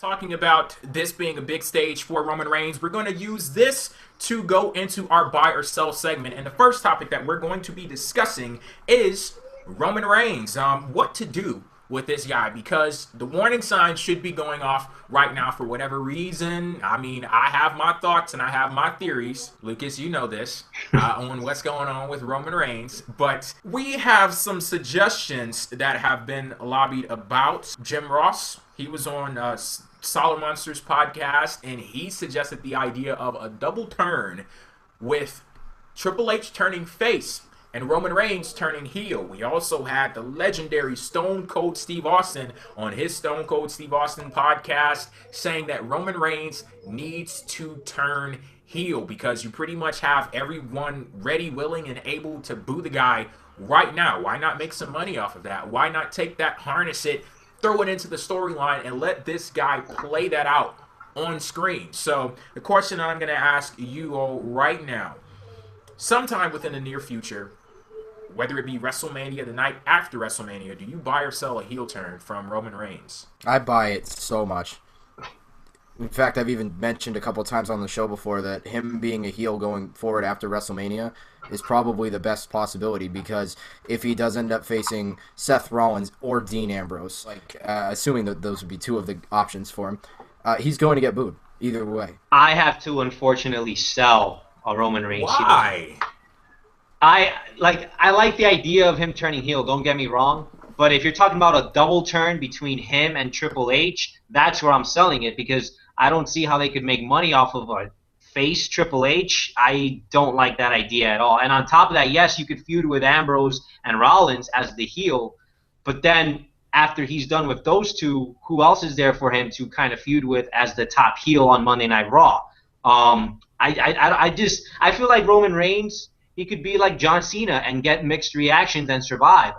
talking about this being a big stage for Roman Reigns. We're going to use this to go into our buy or sell segment. And the first topic that we're going to be discussing is Roman Reigns. What to do with this guy, because the warning signs should be going off right now for whatever reason. I mean, I have my thoughts and I have my theories. Lucas, you know this, on what's going on with Roman Reigns. But we have some suggestions that have been lobbied about. Jim Ross, he was on Solid Monsters podcast, and he suggested the idea of a double turn with Triple H turning face and Roman Reigns turning heel. We also had the legendary Stone Cold Steve Austin on his Stone Cold Steve Austin podcast saying that Roman Reigns needs to turn heel because you pretty much have everyone ready, willing, and able to boo the guy right now. Why not make some money off of that? Why not take that, harness it, throw it into the storyline, and let this guy play that out on screen? So the question I'm going to ask you all right now, sometime within the near future, whether it be WrestleMania, the night after WrestleMania, do you buy or sell a heel turn from Roman Reigns? I buy it so much. In fact, I've even mentioned a couple times on the show before that him being a heel going forward after WrestleMania is probably the best possibility, because if he does end up facing Seth Rollins or Dean Ambrose, assuming that those would be two of the options for him, he's going to get booed either way. I have to unfortunately sell a Roman Reigns. Why? I like the idea of him turning heel, don't get me wrong, but if you're talking about a double turn between him and Triple H, that's where I'm selling it, because I don't see how they could make money off of a face Triple H. I don't like that idea at all. And on top of that, yes, you could feud with Ambrose and Rollins as the heel, but then after he's done with those two, who else is there for him to kind of feud with as the top heel on Monday Night Raw? I feel like Roman Reigns, he could be like John Cena and get mixed reactions and survive.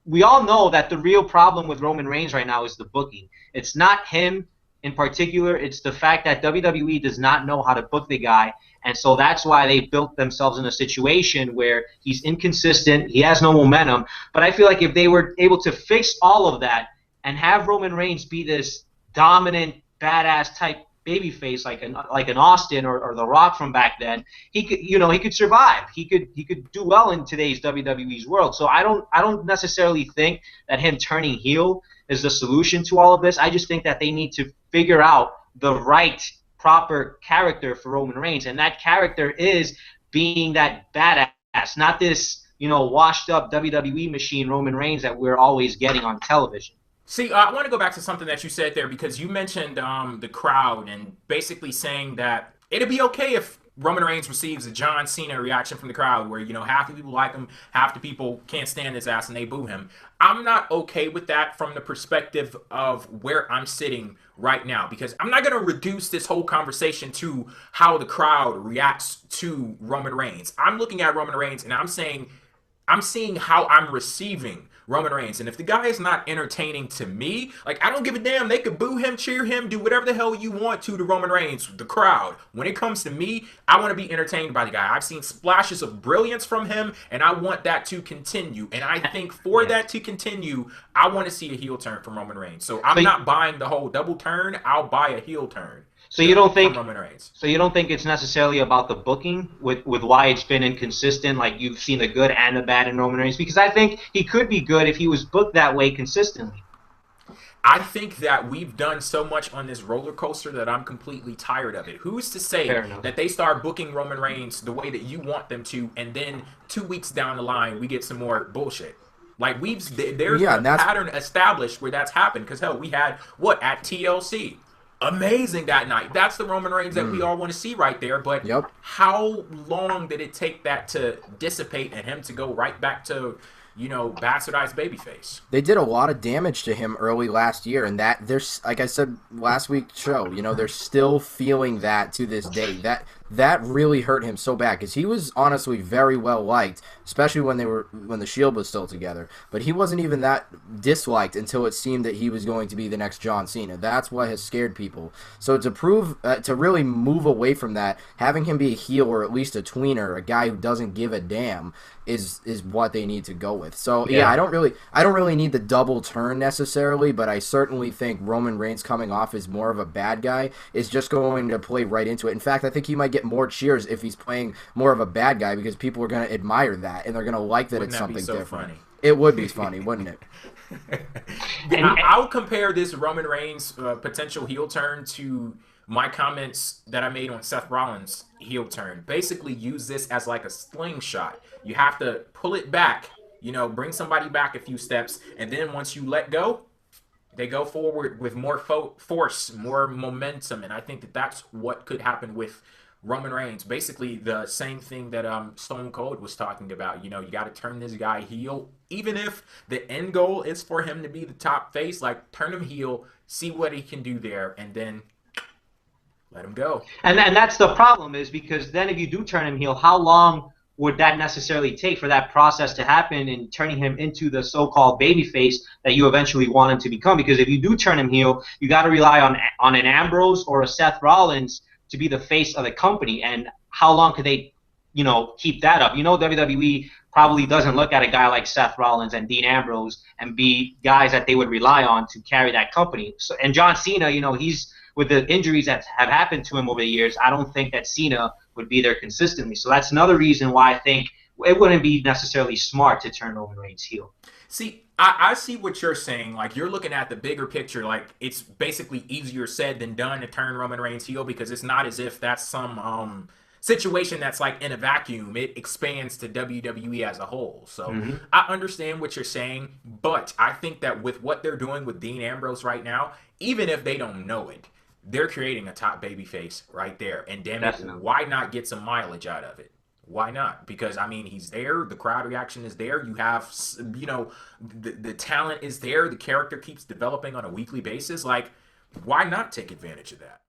We all know that the real problem with Roman Reigns right now is the booking. It's not him in particular. It's the fact that WWE does not know how to book the guy, and so that's why they built themselves in a situation where he's inconsistent, he has no momentum. But I feel like if they were able to fix all of that and have Roman Reigns be this dominant, badass type babyface like an Austin or The Rock from back then, he could survive. He could do well in today's WWE's world. So I don't necessarily think that him turning heel is the solution to all of this. I just think that they need to figure out the right proper character for Roman Reigns, and that character is being that badass, not this washed up WWE machine Roman Reigns that we're always getting on television. See, I want to go back to something that you said there, because you mentioned the crowd and basically saying that it'd be okay if Roman Reigns receives a John Cena reaction from the crowd where, half the people like him, half the people can't stand his ass and they boo him. I'm not okay with that from the perspective of where I'm sitting right now, because I'm not going to reduce this whole conversation to how the crowd reacts to Roman Reigns. I'm looking at Roman Reigns and I'm seeing how I'm receiving Roman Reigns. And if the guy is not entertaining to me, I don't give a damn. They could boo him, cheer him, do whatever the hell you want to Roman Reigns, the crowd. When it comes to me, I want to be entertained by the guy. I've seen splashes of brilliance from him, and I want that to continue. And I think for that to continue, I want to see a heel turn from Roman Reigns. So I'm not buying the whole double turn. I'll buy a heel turn. So you don't think Roman Reigns. So you don't think it's necessarily about the booking with why it's been inconsistent? Like, you've seen the good and the bad in Roman Reigns, because I think he could be good if he was booked that way consistently. I think that we've done so much on this roller coaster that I'm completely tired of it. Who's to say that they start booking Roman Reigns the way that you want them to, and then 2 weeks down the line we get some more bullshit? There's a pattern established where that's happened. Because hell, we had at TLC. Amazing that night. That's the Roman Reigns that we all want to see right there. But how long did it take that to dissipate and him to go right back to, bastardized babyface? They did a lot of damage to him early last year, and that there's, like I said last week's show, they're still feeling that to this day. that really hurt him so bad because he was honestly very well liked, especially when the Shield was still together. But he wasn't even that disliked until it seemed that he was going to be the next John Cena. That's what has scared people. So to really move away from that, having him be a heel or at least a tweener, a guy who doesn't give a damn, is what they need to go with. So yeah, I don't really need the double turn necessarily, but I certainly think Roman Reigns coming off as more of a bad guy is just going to play right into it. In fact, I think he might get more cheers if he's playing more of a bad guy because people are going to admire that and they're going to like that it's something different. Funny? It would be funny, wouldn't it? I'll compare this Roman Reigns potential heel turn to my comments that I made on Seth Rollins' heel turn. Basically use this as like a slingshot. You have to pull it back, bring somebody back a few steps, and then once you let go, they go forward with more force, more momentum, and I think that that's what could happen with Roman Reigns. Basically the same thing that Stone Cold was talking about. You got to turn this guy heel, even if the end goal is for him to be the top face. Like, turn him heel, see what he can do there, and then let him go. And that's the problem, is because then if you do turn him heel, how long would that necessarily take for that process to happen and turning him into the so-called babyface that you eventually want him to become? Because if you do turn him heel, you got to rely on an Ambrose or a Seth Rollins to be the face of the company. And how long could they, keep that up? WWE probably doesn't look at a guy like Seth Rollins and Dean Ambrose and be guys that they would rely on to carry that company. So, and John Cena, he's, with the injuries that have happened to him over the years, I don't think that Cena would be there consistently. So that's another reason why I think it wouldn't be necessarily smart to turn Roman Reigns heel. See, I see what you're saying. Like, you're looking at the bigger picture. Like, it's basically easier said than done to turn Roman Reigns heel because it's not as if that's some situation that's like in a vacuum. It expands to WWE as a whole. So I understand what you're saying, but I think that with what they're doing with Dean Ambrose right now, even if they don't know it, they're creating a top babyface right there. And damn it, why not get some mileage out of it? Why not? Because, he's there. The crowd reaction is there. You have, the talent is there. The character keeps developing on a weekly basis. Like, why not take advantage of that?